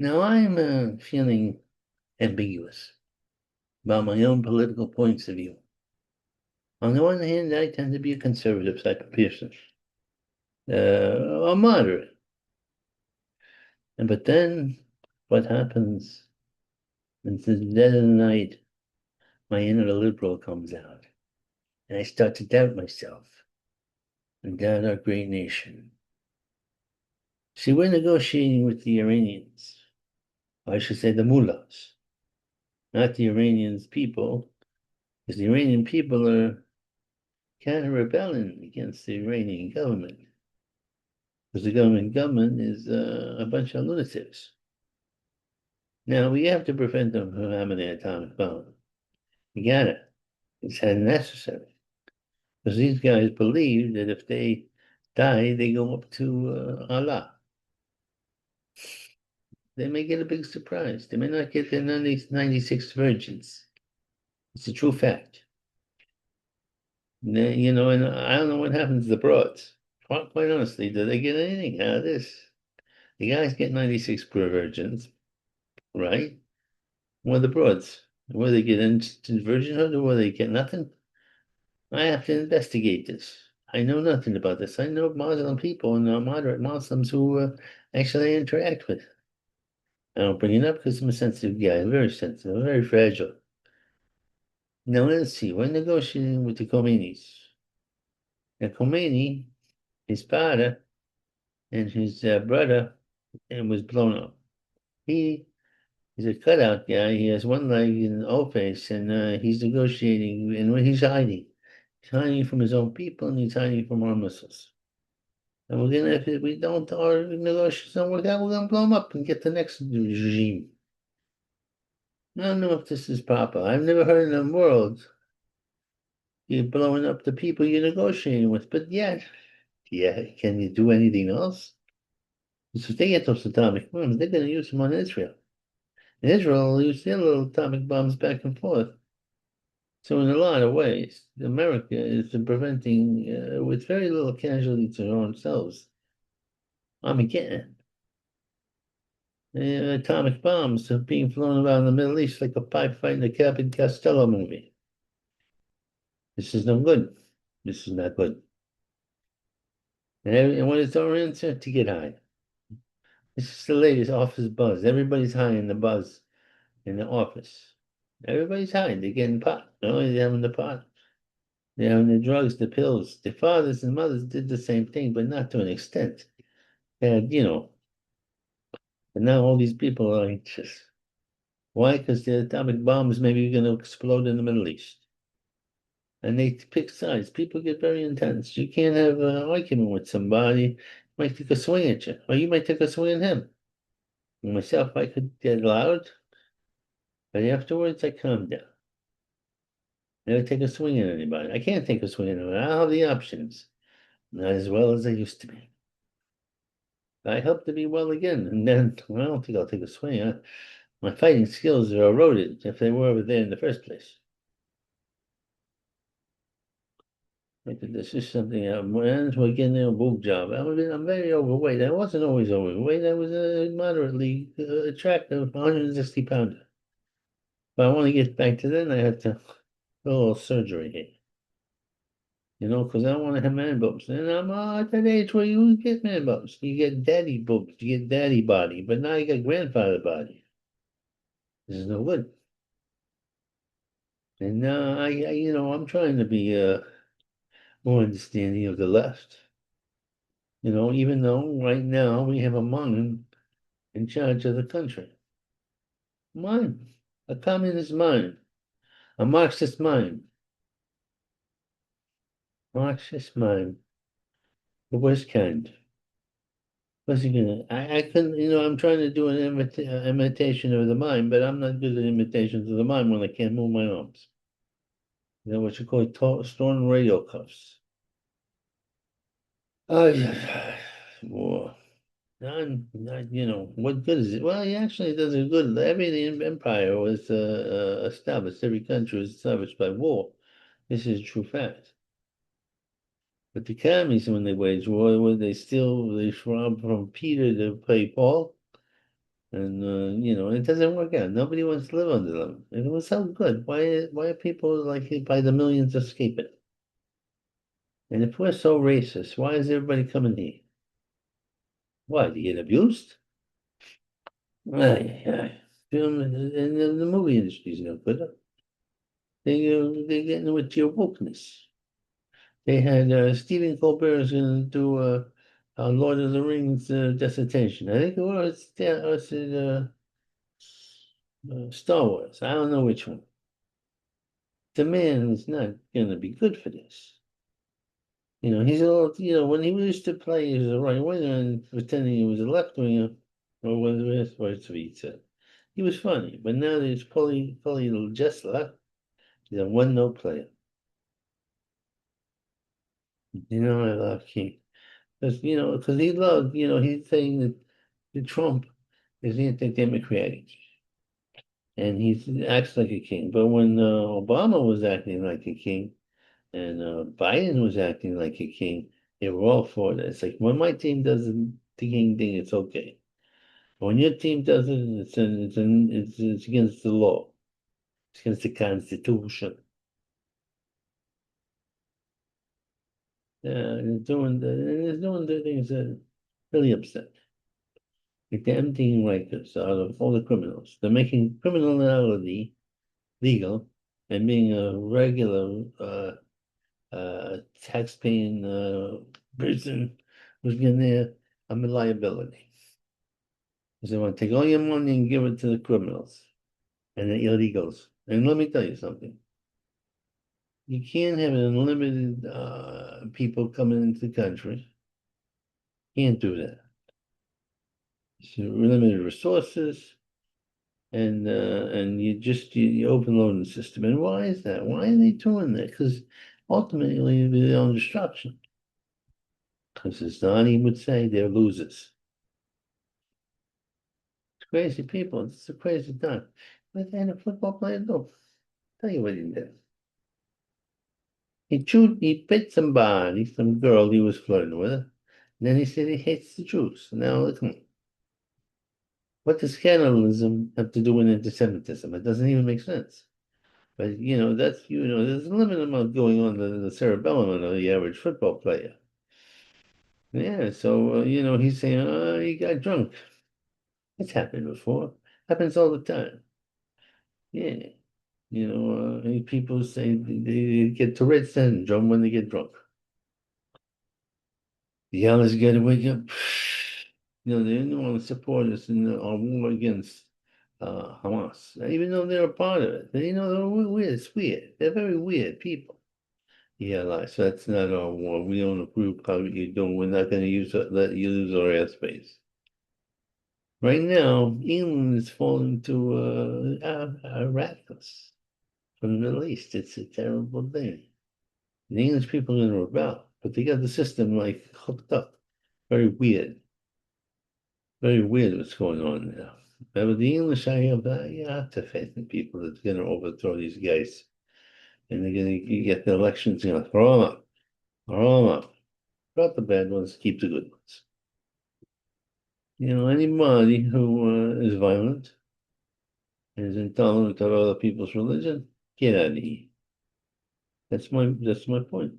Now I'm feeling ambiguous about my own political points of view. On the one hand, I tend to be a conservative type of person, a moderate. But then what happens is the dead of the night, my inner liberal comes out, and I start to doubt myself and doubt our great nation. See, we're negotiating with the Iranians, or I should say the mullahs, not the Iranians people, because the Iranian people are kind of rebelling against the Iranian government. Because the government is a bunch of lunatics. Now, we have to prevent them from having an atomic bomb. We gotta. It's necessary. Because these guys believe that if they die, they go up to Allah. They may get a big surprise. They may not get their 96 virgins. It's a true fact. And I don't know what happens to the broads. Quite honestly, do they get anything out of this? The guys get 96 virgins, right? What are the broads? Will they get instant virginhood or will they get nothing? I have to investigate this. I know nothing about this. I know Muslim people and moderate Muslims who actually interact with. I don't bring it up because I'm a sensitive guy. I'm very sensitive, very fragile. Now let's see. We're negotiating with the Khomeinis. Now Khomeini, his father and his brother, and was blown up. He's a cutout guy. He has one leg in O-face, and he's negotiating. And he's hiding. He's hiding from his own people, and he's hiding from our missiles. And we're gonna, if we don't, our negotiations don't work out, we're gonna blow him up and get the next regime. I don't know if this is proper. I've never heard in the world you're blowing up the people you're negotiating with, but yeah, can you do anything else? So if they get those atomic bombs, they're gonna use them on Israel. And Israel will use their little atomic bombs back and forth. So in a lot of ways, America is preventing, with very little casualty to their own selves, Armageddon. Atomic bombs are being flown around the Middle East like a pipe fight in a Captain Costello movie. This is no good. This is not good. And what is our answer? To get high. This is the latest office buzz. Everybody's high in the buzz in the office. Everybody's high. They're getting pot. They're having the pot. They're having the drugs, the pills. The fathers and mothers did the same thing, but not to an extent. And now all these people are anxious. Why? Because the atomic bombs maybe going to explode in the Middle East. And they pick sides. People get very intense. You can't have an argument with somebody. You might take a swing at you, or you might take a swing at him. And myself, I could get loud, but afterwards I calm down. Never take a swing at anybody. I can't take a swing at anybody. I don't have the options. Not as well as I used to be. I hope to be well again, and then well, I don't think I'll take a swing. My fighting skills are eroded if they were ever there in the first place. This is something I'm getting a boob job. I'm very overweight. I wasn't always overweight. I was a moderately attractive 160 pounder. But I want to get back to that, I had to do a little surgery here. Because I don't want to have man boobs. And I'm at that age where you get man boobs. You get daddy boobs. You get daddy body. But now you got grandfather body. This is no good. And now I'm trying to be more understanding of the left. Even though right now we have a mind in charge of the country. Mind. A communist mind. A Marxist mind. Marxist mind. The worst kind. What's he gonna? I couldn't. I'm trying to do an imitation of the mind, but I'm not good at imitations of the mind when I can't move my arms. What you call stolen radio cuffs. Oh yeah, war. What good is it? Well, he actually does a good. Every empire was established. Every country was established by war. This is a true fact. But the communists, when they waged war, they rob from Peter to pay Paul. And it doesn't work out. Nobody wants to live under them. If it was so good, why are people like by the millions escaping? And if we're so racist, why is everybody coming here? Why, to get abused? Ay, ay. Film and the movie industry's no good. They're getting with your wokeness. They had Stephen Colbert is going to do Lord of the Rings dissertation. I think it was, yeah, was it, Star Wars. I don't know which one. The man is not going to be good for this. He's a little, when he used to play as a right winger and pretending he was a left winger, or whatever he said, he was funny. But now there's Polly Jessler. He's a one-note player. I love King. Because he loved, he's saying that Trump is anti-democratic and he acts like a king. But when Obama was acting like a king and Biden was acting like a king, they were all for it. It's like when my team does the king thing, it's okay. But when your team does it, it's against the law. It's against the Constitution. And they're doing the things that really upset. Like they're emptying records out of all the criminals. They're making criminality legal and being a regular tax-paying person who's getting there, I'm a liability. Because they want to take all your money and give it to the criminals and the illegals. And let me tell you something. You can't have unlimited people coming into the country. Can't do that. It's limited resources, and you overload the system. And why is that? Why are they doing that? Because ultimately they're their own destruction. Because as Donnie would say, they're losers. It's crazy people. It's a crazy time. What did a football player do? Tell you what he did. He bit somebody, some girl he was flirting with. And then he said he hates the Jews. Now look, what does cannibalism have to do with anti-Semitism? It doesn't even make sense. But there's a limited amount going on in the cerebellum of the average football player. Yeah, so he's saying, oh, he got drunk. It's happened before. Happens all the time. Yeah. People say they get Tourette syndrome when they get drunk. The others got to wake up. They didn't want to support us in our war against Hamas, even though they're a part of it. They're weird. It's weird. They're very weird people. Yeah, like, so that's not our war. We don't approve how you're doing. We're not going to let you lose our airspace. Right now, England is falling to radicals from the Middle East. It's a terrible thing. The English people are going to rebel, but they got the system like hooked up. Very weird. Very weird what's going on now. But with the English, I have to faith in people that's going to overthrow these guys. And they're going to get the elections, throw them up. Throw them up. Not the bad ones, keep the good ones. Anybody who is violent and is intolerant of other people's religion, get out of here. That's my point.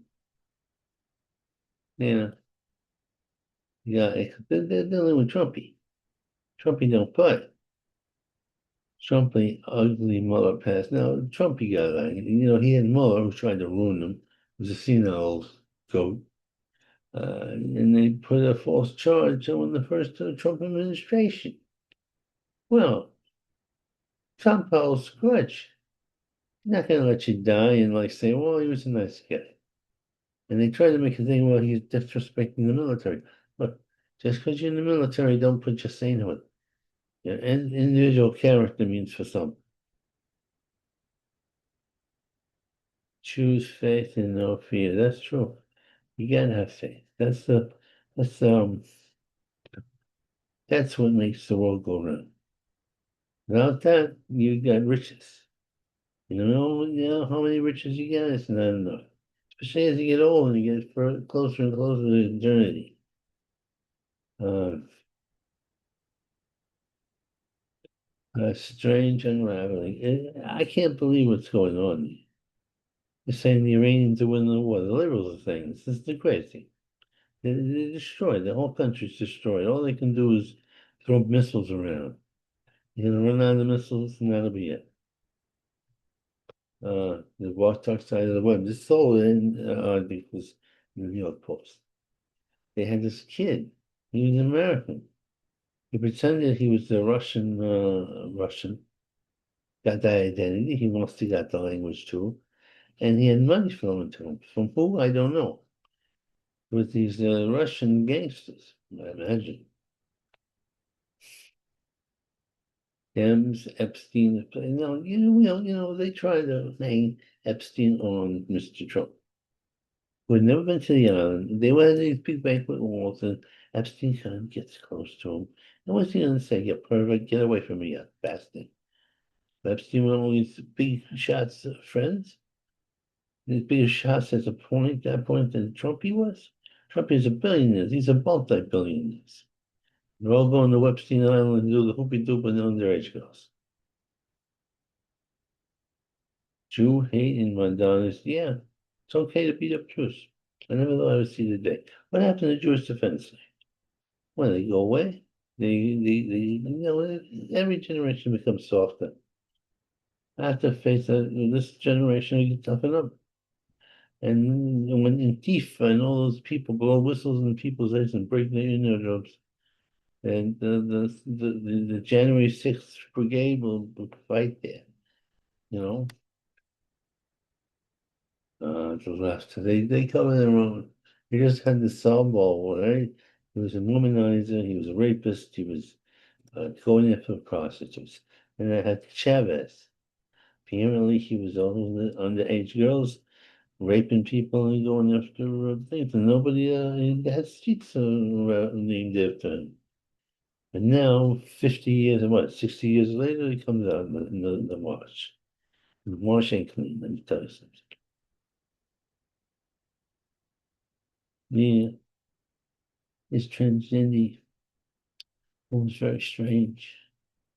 Yeah, yeah. They're dealing with Trumpy. Trumpy don't play. Trumpy ugly Mueller passed. Now Trumpy got out. He had Mueller who tried to ruin him. He was a senile goat. And they put a false charge on the first Trump administration. Well, Trump holds a grudge. He's not going to let you die and say, well, he was a nice guy. And they try to make a thing, well, he's disrespecting the military. Look, just because you're in the military, don't put your sainthood. And individual character means for some. Choose faith and no fear. That's true. You gotta have faith. That's that's what makes the world go round. Without that, you got riches. How many riches you got? It's not enough. Especially as you get old and you get closer and closer to eternity. Uh, A strange unraveling. I can't believe what's going on. They're saying the Iranians are winning the war. The liberals are saying this. This is the crazy. They're destroyed. The whole country's destroyed. All they can do is throw missiles around. You're gonna run out of missiles, and that'll be it. The Watchdog side of the web. This sold in, I think it was the New York Post. They had this kid. He was American. He pretended he was the Russian, got that identity. He must have got the language too. And he had money flowing to him. From who? I don't know. With these Russian gangsters, I imagine. Dems, Epstein, they tried to hang Epstein on Mr. Trump, who had never been to the island. They went to these big banquet halls, and Epstein kind of gets close to him. And what's he going to say? You pervert, get away from me, you bastard. Epstein went all these big shots of friends. These bigger shots at that point than Trump he was. Trump is a billionaire. He's a multi-billionaire. They're all going to Epstein Island and do the hoopy doop with underage girls. Jew hate in Madonna's. Yeah, it's okay to beat up Jews. I never thought I would see the day. What happened to Jewish Defense League? Well, they go away. Every generation becomes softer. I have to face that this generation will toughen up. And when Antifa and all those people blow whistles in people's heads and break their eardrums, and the January 6th Brigade will fight there, you know. To the left. They cover their own. He just had the softball, right? He was a womanizer, he was a rapist, he was going after prostitutes. And I had Chavez. Apparently, he was all the underage girls raping people and going after things, and nobody he had streets named after him. And now, 50 years, and what, 60 years later, he comes out in the march. The march ain't clean, let me tell you something. Yeah, it's transgender. It was very strange.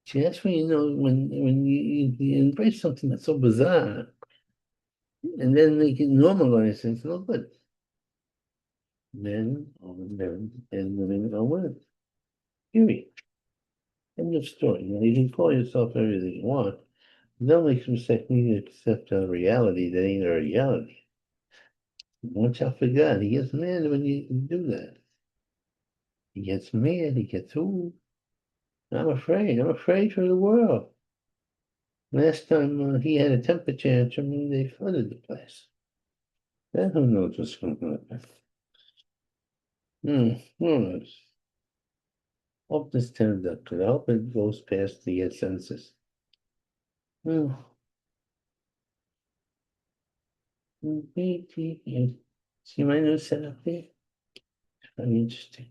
See, that's when you know when you embrace something that's so bizarre, and then they can normalize it. It's no good. Men are men, and women are women. Period. End of story. You know, you can call yourself everything you want. Don't make the mistake you accept a reality that ain't a reality. Watch out for God. He gets mad when you do that. He gets mad. He gets, ooh, I'm afraid. I'm afraid for the world. Last time he had a temper tantrum, and they flooded the place. Then who knows what's going to happen? Who knows? Hope this turns out good. I hope it goes past the census. Hmm. See my new setup here? Very interesting.